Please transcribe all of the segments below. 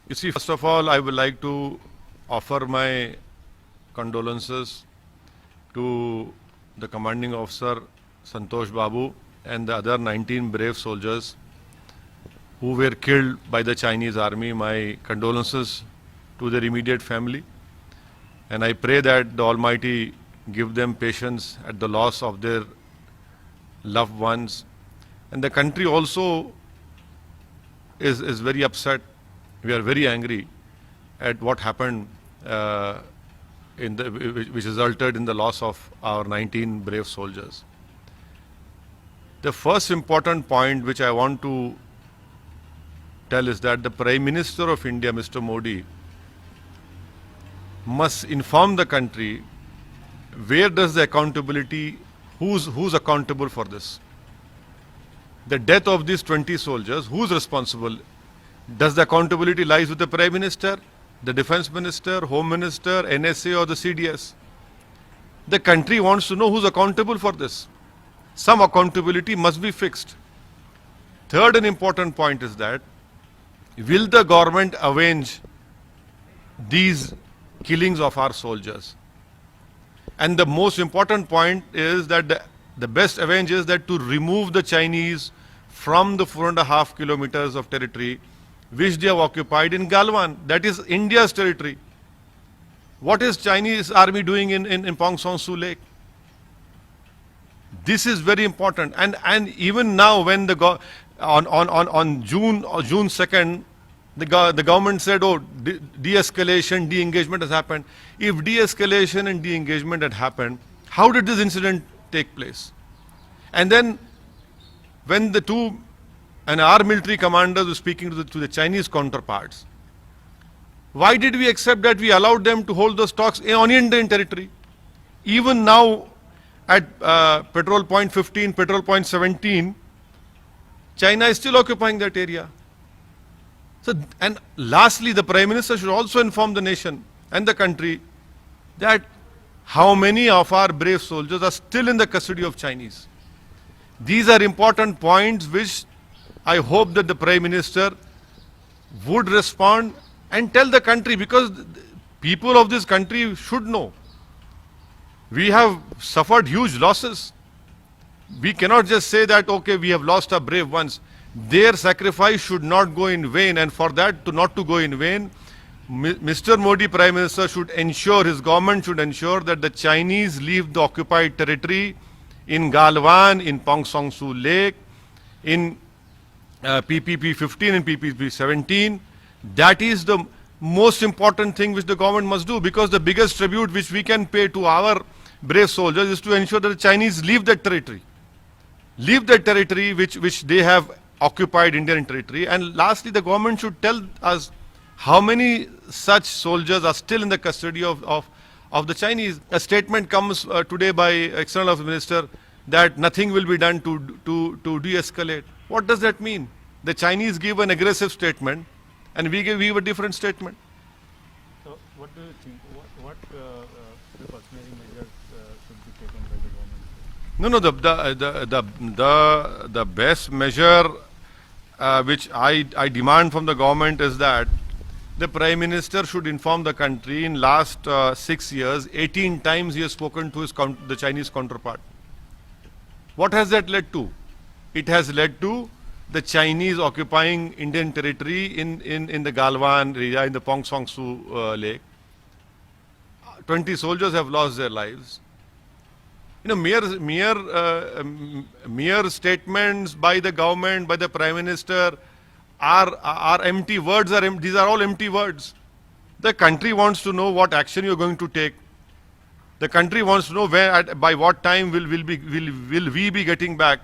You see, first of all, I would like to offer my condolences to the commanding officer Santosh Babu and the other 19 brave soldiers who were killed by the Chinese army. My condolences to their immediate family, and I pray that the Almighty give them patience at the loss of their loved ones. And the country also is very upset. We are very angry at what happened which resulted in the loss of our 19 brave soldiers. The first important point which I want to tell is that the Prime Minister of India, Mr. Modi, must inform the country where does the accountability, who's accountable for this. The death of these 20 soldiers, who's responsible? Does the accountability lies with the Prime Minister, the Defense Minister, Home Minister, NSA or the CDS? The country wants to know who's accountable for this. Some accountability must be fixed. Third and important point is that will the government avenge these killings of our soldiers? And the most important point is that the best avenge is that to remove the Chinese from the 4.5 kilometers of territory which they have occupied in Galwan. That is India's territory. What is Chinese army doing in Pong Song Su Lake? This is very important. And even now when on June 2nd, the government said, oh, de-escalation, de-engagement has happened. If de-escalation and de-engagement had happened, how did this incident take place? And then when our military commanders were speaking to the Chinese counterparts, why did we accept that we allowed them to hold those talks on Indian territory? Even now at Petrol Point 15, Petrol Point 17, China is still occupying that area. So, and lastly, the Prime Minister should also inform the nation and the country that how many of our brave soldiers are still in the custody of Chinese. These are important points which I hope that the Prime Minister would respond and tell the country, because people of this country should know. We have suffered huge losses. We cannot just say that, okay, we have lost our brave ones. Their sacrifice should not go in vain, and for that not to go in vain, Mr. Modi, Prime Minister, should ensure, his government should ensure that the Chinese leave the occupied territory in Galwan, in Pong Song Su Lake, in PPP 15 and PPP 17. That is the most important thing which the government must do, because the biggest tribute which we can pay to our brave soldiers is to ensure that the Chinese leave that territory. Leave that territory which they have occupied Indian territory. And lastly, the government should tell us how many such soldiers are still in the custody of the Chinese. A statement comes today by External Affairs Minister that nothing will be done to de-escalate. What does that mean? The Chinese give an aggressive statement and we give a different statement. So what do you think? What precautionary measures should be taken by the government? No, the best measure which I demand from the government is that the Prime Minister should inform the country. In last 6 years, 18 times he has spoken to the Chinese counterpart. What has that led to? It has led to the Chinese occupying Indian territory in the Galwan area, in the Pong Song Su Lake. 20 soldiers have lost their lives. You know, mere statements by the government, by the Prime Minister, are empty words. These are all empty words. The country wants to know what action you are going to take. The country wants to know by what time will we be getting back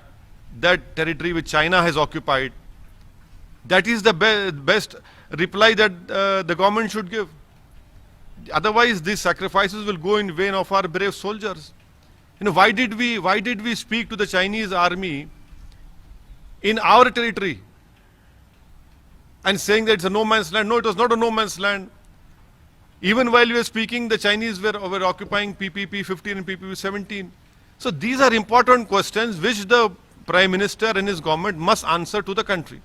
that territory which China has occupied. That is the best reply that the government should give. Otherwise, these sacrifices will go in vain of our brave soldiers. You know, why did we speak to the Chinese army in our territory and saying that it's a no man's land? No, it was not a no man's land. Even while we were speaking, the Chinese were occupying PPP 15 and PPP 17. So these are important questions which the Prime Minister and his government must answer to the country.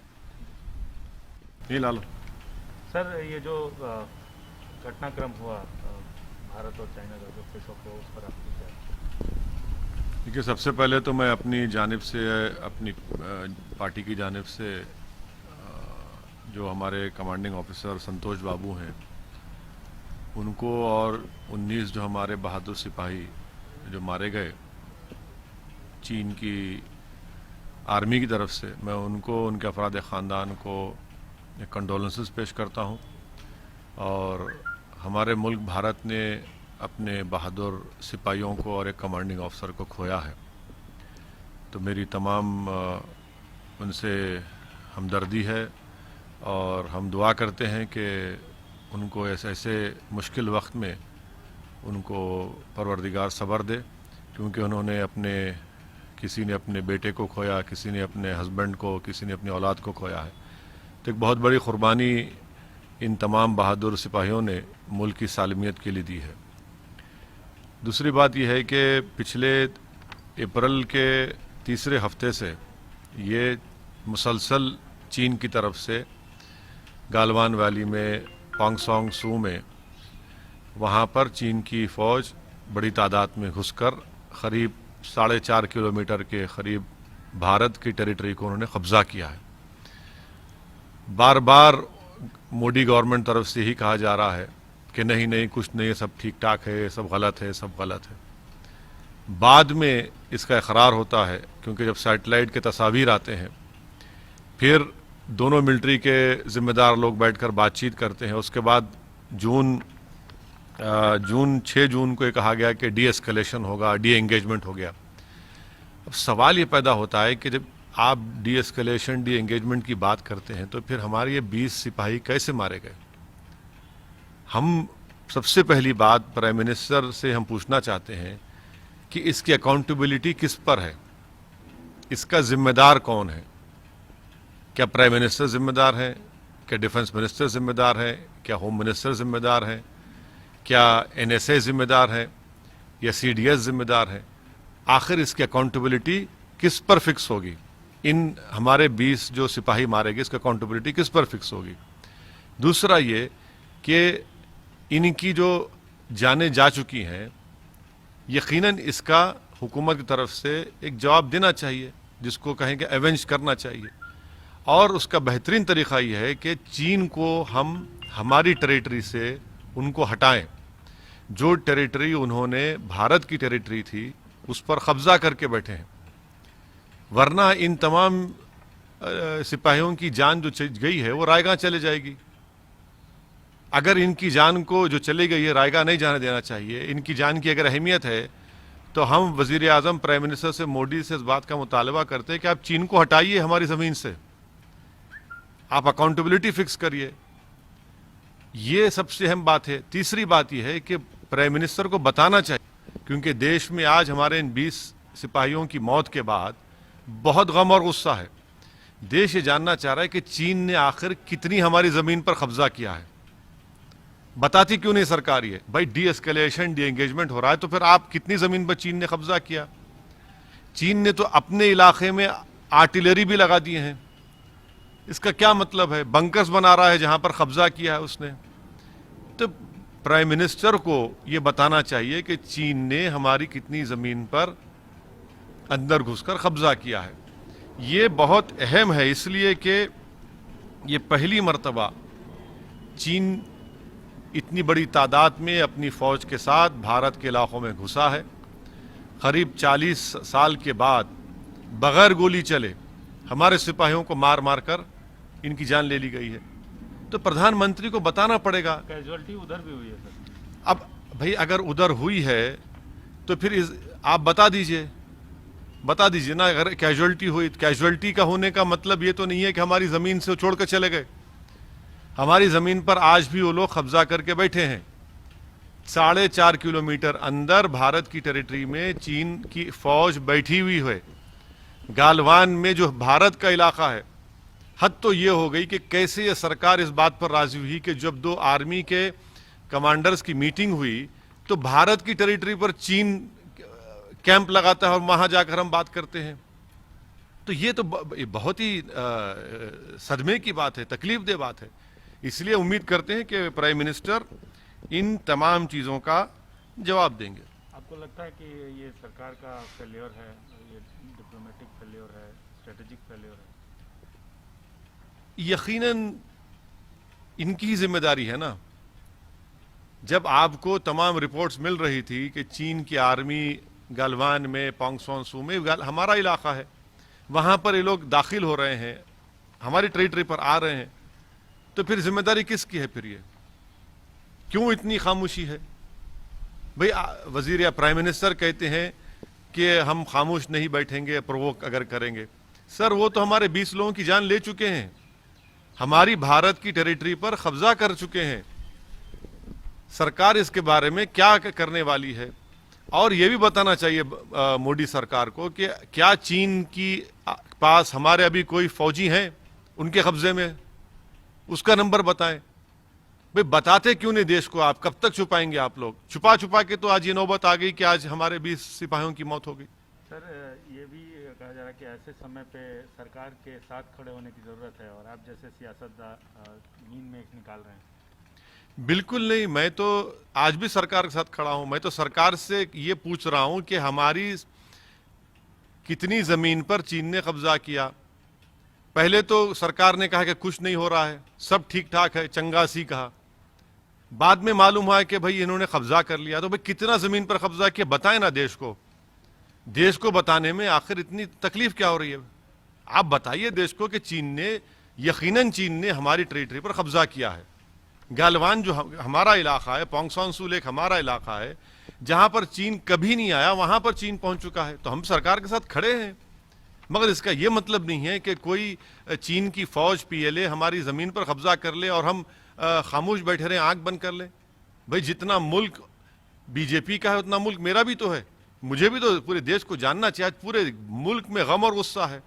Sir ये जो घटनाक्रम हुआ भारत और China का जो fish of उस पर आपकी क्या? देखिए, सबसे पहले तो मैं अपनी जानिब से, अपनी पार्टी की जानिब से जो हमारे कमांडिंग ऑफिसर संतोष बाबू हैं उनको और 19 जो हमारे बहादुर सिपाही जो मारे गए चीन की आर्मी की तरफ से, मैं उनको, उनके अफराद ख़ानदान को कंडोलेंसेस पेश करता हूं। और हमारे मुल्क भारत ने अपने बहादुर सिपाहियों को और एक कमांडिंग ऑफिसर को खोया है, तो मेरी तमाम उनसे हमदर्दी है और हम दुआ करते हैं कि उनको ऐसे मुश्किल वक्त में उनको परवरदिगार सब्र दे, क्योंकि उन्होंने किसी ने अपने बेटे को खोया, किसी ने अपने हस्बैंड को, किसी ने अपनी औलाद को खोया है। तो एक बहुत बड़ी कुर्बानी इन तमाम बहादुर सिपाहियों ने मुल्क की सालमियत के लिए दी है। दूसरी बात यह है कि पिछले अप्रैल के तीसरे हफ्ते से ये मुसलसल चीन की तरफ से गालवान वैली में, पांगसोंग सू में, वहाँ पर चीन की फ़ौज बड़ी तादाद में घुसकर करीब 4.5 किलोमीटर के करीब भारत की टेरिटरी को उन्होंने कब्ज़ा किया है। बार बार मोदी गवर्नमेंट तरफ से ही कहा जा रहा है कि नहीं नहीं, कुछ नहीं है, सब ठीक ठाक है, सब गलत है, सब गलत है। बाद में इसका इकरार होता है, क्योंकि जब सैटेलाइट के तस्वीर आते हैं, फिर दोनों मिलिट्री के ज़िम्मेदार लोग बैठकर बातचीत करते हैं। उसके बाद 6 जून को ये कहा गया कि डी एस्केलेशन होगा, डी एंगेजमेंट हो गया। अब सवाल ये पैदा होता है कि जब आप डी एस्केलेशन, डी एंगेजमेंट की बात करते हैं तो फिर हमारे ये 20 सिपाही कैसे मारे गए? हम सबसे पहली बात प्राइम मिनिस्टर से हम पूछना चाहते हैं कि इसकी अकाउंटेबिलिटी किस पर है, इसका जिम्मेदार कौन है? क्या प्राइम मिनिस्टर जिम्मेदार है? क्या डिफेंस मिनिस्टर जिम्मेदार है? क्या होम मिनिस्टर जिम्मेदार है? क्या एनएसए जिम्मेदार है या सीडीएस जिम्मेदार है? आखिर इसकी अकाउंटेबिलिटी किस पर फिक्स होगी? इन हमारे 20 जो सिपाही मारे गए, इसकी अकाउंटेबिलिटी किस पर फिक्स होगी? दूसरा ये कि इनकी जो जानें जा चुकी हैं, यकीनन इसका हुकूमत की तरफ से एक जवाब देना चाहिए, जिसको कहेंगे एवेंज करना चाहिए। और उसका बेहतरीन तरीक़ा यह है कि चीन को हम हमारी टेरिटरी से उनको हटाएं। जो टेरिटरी उन्होंने भारत की टेरिटरी थी उस पर कब्ज़ा करके बैठे हैं, वरना इन तमाम सिपाहियों की जान जो गई है वो रायगा चले जाएगी। अगर इनकी जान को जो चली गई है रायगा नहीं जाने देना चाहिए। इनकी जान की अगर अहमियत है तो हम वज़ीर आज़म, प्राइम मिनिस्टर से, मोदी से इस बात का मुतालबा करते हैं कि आप चीन को हटाइए हमारी ज़मीन से, आप अकाउंटेबिलिटी फिक्स करिए। ये सबसे अहम बात है। तीसरी बात यह है कि प्राइम मिनिस्टर को बताना चाहिए, क्योंकि देश में आज हमारे इन 20 सिपाहियों की मौत के बाद बहुत गम और गुस्सा है। देश ये जानना चाह रहा है कि चीन ने आखिर कितनी हमारी ज़मीन पर कब्जा किया है। बताती क्यों नहीं सरकार ये? भाई डी एस्केलेशन, डी एंगेजमेंट हो रहा है तो फिर आप कितनी ज़मीन पर चीन ने कब्जा किया? चीन ने तो अपने इलाके में आर्टिलरी भी लगा दिए हैं। इसका क्या मतलब है? बंकर्स बना रहा है जहां पर कब्जा किया है उसने। तो प्राइम मिनिस्टर को यह बताना चाहिए कि चीन ने हमारी कितनी ज़मीन पर अंदर घुसकर कब्जा किया है। ये बहुत अहम है, इसलिए कि ये पहली मर्तबा चीन इतनी बड़ी तादाद में अपनी फ़ौज के साथ भारत के इलाकों में घुसा है। करीब 40 साल के बाद बग़ैर गोली चले हमारे सिपाहियों को मार मार कर इनकी जान ले ली गई है। तो प्रधानमंत्री को बताना पड़ेगा। कैजुअलिटी उधर भी हुई है सर। अब भाई अगर उधर हुई है तो फिर आप बता दीजिए ना। अगर कैजुअलिटी हुई, कैजुअलिटी का होने का मतलब ये तो नहीं है कि हमारी ज़मीन से छोड़ कर चले गए। हमारी ज़मीन पर आज भी वो लोग कब्जा करके बैठे हैं। 4.5 किलोमीटर अंदर भारत की टेरिटरी में चीन की फ़ौज बैठी हुई है। गालवान में जो भारत का इलाका है, हद तो ये हो गई कि कैसे ये सरकार इस बात पर राजी हुई कि जब 2 आर्मी के कमांडर्स की मीटिंग हुई तो भारत की टेरिटरी पर चीन कैंप लगाता है और वहां जाकर हम बात करते हैं। तो ये तो बहुत ही सदमे की बात है, तकलीफ दे बात है इसलिए उम्मीद करते हैं कि प्राइम मिनिस्टर इन तमाम चीज़ों का जवाब देंगे। आपको लगता है कि ये सरकार का फेलियर है, ये डिप्लोमेटिक फेलियर है, स्ट्रेटेजिक फेलियर है? यकीनन इनकी ही जिम्मेदारी है ना। जब आपको तमाम रिपोर्ट्स मिल रही थी कि चीन की आर्मी गलवान में, पोंगसोन सू में, हमारा इलाका है, वहां पर ये लोग दाखिल हो रहे हैं, हमारी टेरिटरी पर आ रहे हैं, तो फिर जिम्मेदारी किसकी है? फिर ये क्यों इतनी खामोशी है? भाई वजीर या प्राइम मिनिस्टर कहते हैं कि हम खामोश नहीं बैठेंगे प्रोवोक अगर करेंगे। सर वो तो हमारे 20 लोगों की जान ले चुके हैं, हमारी भारत की टेरिटरी पर कब्जा कर चुके हैं। सरकार इसके बारे में क्या करने वाली है? और ये भी बताना चाहिए मोदी सरकार को कि क्या चीन की पास हमारे अभी कोई फौजी हैं उनके कब्जे में? उसका नंबर बताएं। भाई बताते क्यों नहीं देश को? आप कब तक छुपाएंगे? आप लोग छुपा छुपा के तो आज ये नौबत आ गई कि आज हमारे 20 सिपाहियों की मौत हो गई। सर ये भी कहा जा रहा है कि ऐसे समय पे सरकार के साथ खड़े होने की जरूरत है, और आप जैसे सियासतदान नींद में एक निकाल रहे हैं। बिल्कुल नहीं, मैं तो आज भी सरकार के साथ खड़ा हूं। मैं तो सरकार से ये पूछ रहा हूं कि हमारी कितनी जमीन पर चीन ने कब्जा किया। पहले तो सरकार ने कहा कि कुछ नहीं हो रहा है, सब ठीक ठाक है, चंगासी कहा। बाद में मालूम हुआ कि भाई इन्होंने कब्जा कर लिया। तो भाई कितना जमीन पर कब्जा किया बताएं ना देश को। देश को बताने में आखिर इतनी तकलीफ क्या हो रही है? आप बताइए देश को कि चीन ने, यकीनन चीन ने हमारी टेरिटरी पर कब्जा किया है। गलवान जो हमारा इलाका है, पोंगसोन सू लेक हमारा इलाका है, जहां पर चीन कभी नहीं आया वहां पर चीन पहुंच चुका है। तो हम सरकार के साथ खड़े हैं, मगर इसका यह मतलब नहीं है कि कोई चीन की फौज पीएलए हमारी जमीन पर कब्जा कर ले और हम खामोश बैठे रहे, आंख बंद कर ले। भाई जितना मुल्क बीजेपी का है उतना मुल्क मेरा भी तो है, मुझे भी तो पूरे देश को जानना चाहिए। पूरे मुल्क में गम और गुस्सा है।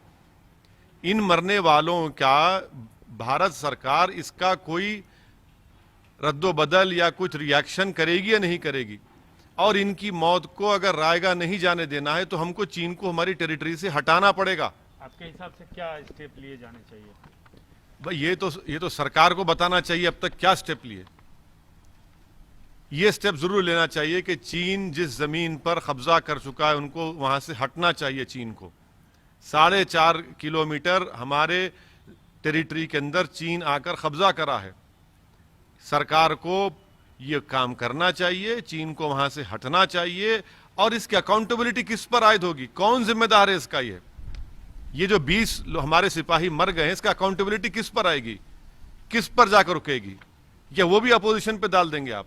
इन मरने वालों का भारत सरकार इसका कोई रद्दोबदल या कुछ रिएक्शन करेगी या नहीं करेगी? और इनकी मौत को अगर रायगा नहीं जाने देना है तो हमको चीन को हमारी टेरिटरी से हटाना पड़ेगा। आपके हिसाब से क्या स्टेप लिए जाने चाहिए? भाई ये तो सरकार को बताना चाहिए अब तक क्या स्टेप लिए। ये स्टेप जरूर लेना चाहिए कि चीन जिस जमीन पर कब्जा कर चुका है उनको वहां से हटना चाहिए। चीन को 4.5 किलोमीटर हमारे टेरिटरी के अंदर चीन आकर कब्जा करा है। सरकार को यह काम करना चाहिए, चीन को वहां से हटना चाहिए। और इसकी अकाउंटेबिलिटी किस पर आयद होगी? कौन जिम्मेदार है इसका? ये जो 20 हमारे सिपाही मर गए हैं, इसका अकाउंटेबिलिटी किस पर आएगी? किस पर जाकर रुकेगी? या वो भी अपोजिशन पे डाल देंगे आप?